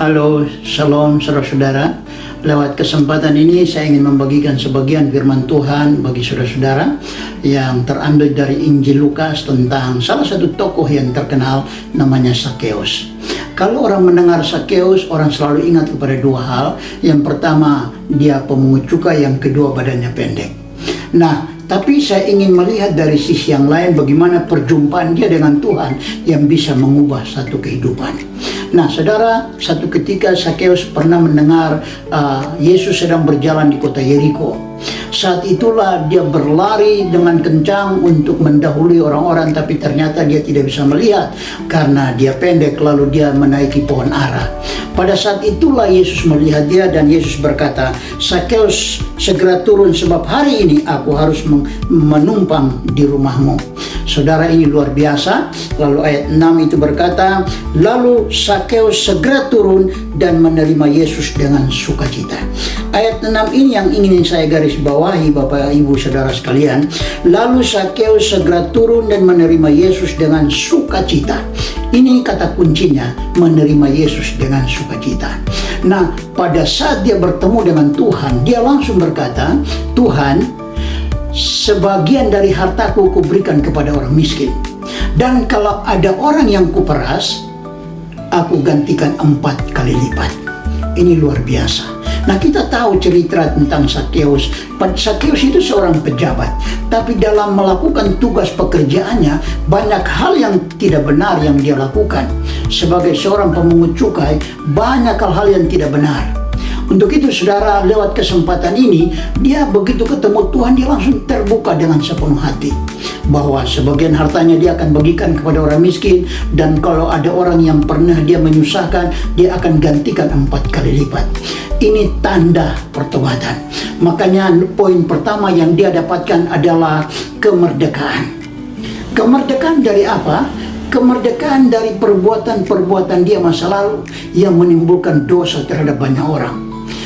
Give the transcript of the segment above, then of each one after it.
Halo, shalom saudara-saudara. Lewat kesempatan ini saya ingin membagikan sebagian firman Tuhan bagi saudara-saudara yang terambil dari Injil Lukas tentang salah satu tokoh yang terkenal namanya Sakeus. Kalau orang mendengar Sakeus, orang selalu ingat kepada dua hal. Yang pertama, dia pemungut cukai, yang kedua badannya pendek. Nah, tapi saya ingin melihat dari sisi yang lain bagaimana perjumpaan dia dengan Tuhan yang bisa mengubah satu kehidupan. Nah, saudara, satu ketika Sakeus pernah mendengar Yesus sedang berjalan di kota Yeriko. Saat itulah dia berlari dengan kencang untuk mendahului orang-orang, tapi ternyata dia tidak bisa melihat karena dia pendek, lalu dia menaiki pohon ara. Pada saat itulah Yesus melihat dia dan Yesus berkata, "Sakeus, segera turun sebab hari ini aku harus menumpang di rumahmu." Saudara, ini luar biasa. Lalu ayat 6 itu berkata, lalu Sakeus segera turun dan menerima Yesus dengan sukacita. Ayat 6 ini yang ingin saya garis bawahi, Bapak Ibu Saudara sekalian. Lalu Sakeus segera turun dan menerima Yesus dengan sukacita. Ini kata kuncinya, menerima Yesus dengan sukacita. Nah, pada saat dia bertemu dengan Tuhan, dia langsung berkata, "Tuhan, sebagian dari hartaku kuberikan kepada orang miskin. Dan kalau ada orang yang kuperas, aku gantikan 4 kali lipat." Ini luar biasa. Nah, kita tahu cerita tentang Sakeus. Sakeus itu seorang pejabat, tapi dalam melakukan tugas pekerjaannya, banyak hal yang tidak benar yang dia lakukan. Sebagai seorang pemungut cukai, banyak hal-hal yang tidak benar. Untuk itu, saudara, lewat kesempatan ini, dia begitu ketemu Tuhan, dia langsung terbuka dengan sepenuh hati bahwa sebagian hartanya dia akan bagikan kepada orang miskin, dan kalau ada orang yang pernah dia menyusahkan, dia akan gantikan 4 kali lipat. Ini tanda pertobatan. Makanya poin pertama yang dia dapatkan adalah kemerdekaan. Kemerdekaan dari apa? Kemerdekaan dari perbuatan-perbuatan dia masa lalu yang menimbulkan dosa terhadap banyak orang.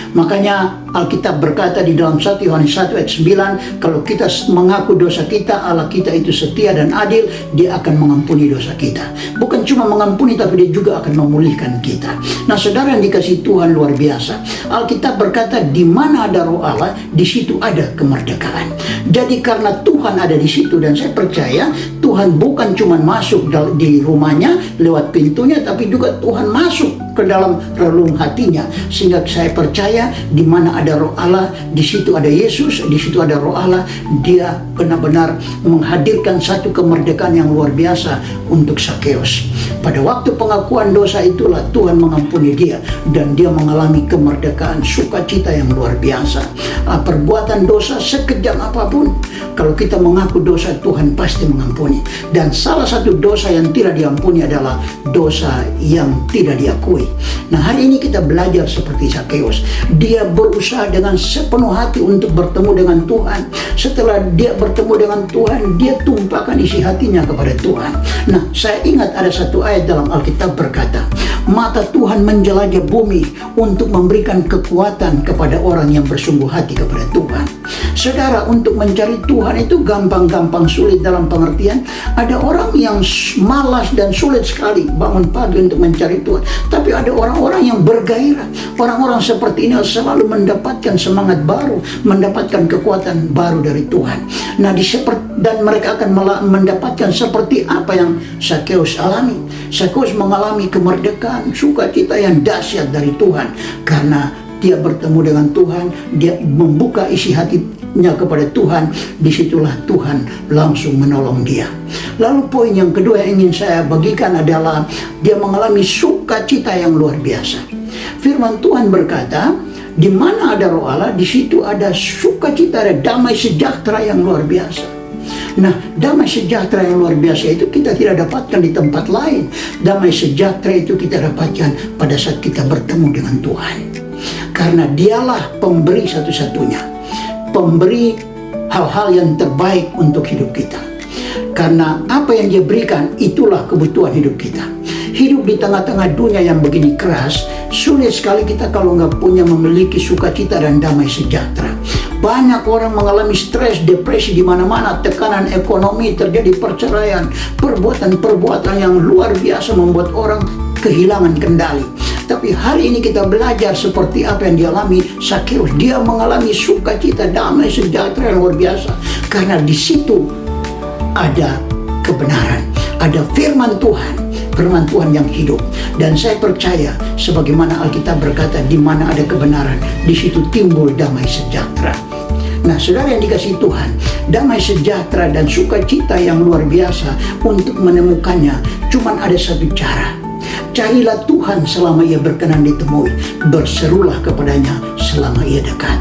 Makanya Alkitab berkata di dalam 1 Yohanes 1 ayat 9, kalau kita mengaku dosa kita, Allah kita itu setia dan adil, dia akan mengampuni dosa kita. Bukan cuma mengampuni, tapi dia juga akan memulihkan kita. Nah, saudara yang dikasihi Tuhan, luar biasa. Alkitab berkata, di mana ada roh Allah, di situ ada kemerdekaan. Jadi karena Tuhan ada di situ, dan saya percaya Tuhan bukan cuma masuk di rumahnya lewat pintunya, tapi juga Tuhan masuk ke dalam relung hatinya. Sehingga saya percaya di mana ada roh Allah, di situ ada Yesus, di situ ada roh Allah. Dia benar-benar menghadirkan satu kemerdekaan yang luar biasa untuk Sakeus. Pada waktu pengakuan dosa itulah Tuhan mengampuni dia, dan dia mengalami kemerdekaan, sukacita yang luar biasa. Perbuatan dosa sekejam apapun, kalau kita mengaku dosa, Tuhan pasti mengampuni. Dan salah satu dosa yang tidak diampuni adalah dosa yang tidak diakui. Nah, hari ini kita belajar seperti Sakeus. Dia berusaha dengan sepenuh hati untuk bertemu dengan Tuhan. Setelah dia bertemu dengan Tuhan, dia tumpahkan isi hatinya kepada Tuhan. Nah, saya ingat ada satu ayat dalam Alkitab berkata, mata Tuhan menjelajah bumi untuk memberikan kekuatan kepada orang yang bersungguh hati kepada Tuhan. Saudara, untuk mencari Tuhan itu gampang-gampang sulit dalam pengertian. Ada orang yang malas dan sulit sekali bangun pagi untuk mencari Tuhan. Tapi ada orang-orang yang bergairah. Orang-orang seperti ini selalu mendapatkan semangat baru, mendapatkan kekuatan baru dari Tuhan. Nah, dan mereka akan mendapatkan seperti apa yang Sakeus alami. Sakeus mengalami kemerdekaan, sukacita yang dahsyat dari Tuhan. Karena dia bertemu dengan Tuhan, dia membuka isi hatinya kepada Tuhan, disitulah Tuhan langsung menolong dia. Lalu poin yang kedua yang ingin saya bagikan adalah dia mengalami sukacita yang luar biasa. Firman Tuhan berkata, di mana ada roh Allah, di situ ada sukacita, ada damai sejahtera yang luar biasa. Nah, damai sejahtera yang luar biasa itu kita tidak dapatkan di tempat lain. Damai sejahtera itu kita dapatkan pada saat kita bertemu dengan Tuhan. Karena dialah pemberi satu-satunya, pemberi hal-hal yang terbaik untuk hidup kita. Karena apa yang dia berikan, itulah kebutuhan hidup kita. Hidup di tengah-tengah dunia yang begini keras, sulit sekali kita kalau nggak memiliki sukacita dan damai sejahtera. Banyak orang mengalami stres, depresi di mana-mana, tekanan ekonomi, terjadi perceraian, perbuatan-perbuatan yang luar biasa membuat orang kehilangan kendali. Tapi hari ini kita belajar seperti apa yang dialami Sakeus. Dia mengalami sukacita, damai, sejahtera yang luar biasa. Karena di situ ada kebenaran, ada firman Tuhan yang hidup. Dan saya percaya sebagaimana Alkitab berkata, di mana ada kebenaran, di situ timbul damai sejahtera. Nah, saudara yang dikasihi Tuhan, damai sejahtera dan sukacita yang luar biasa, untuk menemukannya cuman ada satu cara. Carilah Tuhan selama ia berkenan ditemui, berserulah kepadanya selama ia dekat.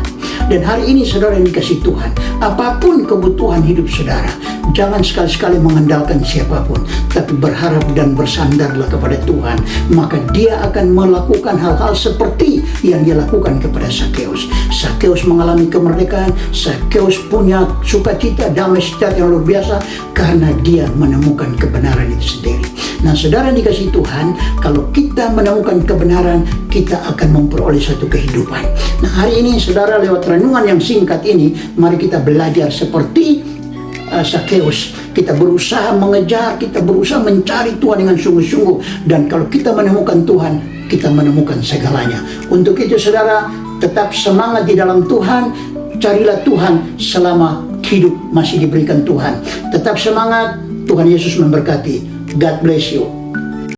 Dan hari ini saudara yang dikasihi Tuhan, apapun kebutuhan hidup saudara, jangan sekali-sekali mengandalkan siapapun, tapi berharap dan bersandarlah kepada Tuhan. Maka dia akan melakukan hal-hal seperti yang dia lakukan kepada Sakeus. Sakeus mengalami kemerdekaan, Sakeus punya sukacita, damai sejahtera yang luar biasa, karena dia menemukan kebenaran itu sendiri. Nah, saudara yang dikasihi Tuhan, kalau kita menemukan kebenaran, kita akan memperoleh satu kehidupan. Nah, hari ini saudara, lewat renungan yang singkat ini, mari kita belajar seperti Sakeus. Kita berusaha mengejar, kita berusaha mencari Tuhan dengan sungguh-sungguh. Dan kalau kita menemukan Tuhan, kita menemukan segalanya. Untuk itu saudara, tetap semangat di dalam Tuhan. Carilah Tuhan selama hidup masih diberikan Tuhan. Tetap semangat. Tuhan Yesus memberkati. God bless you.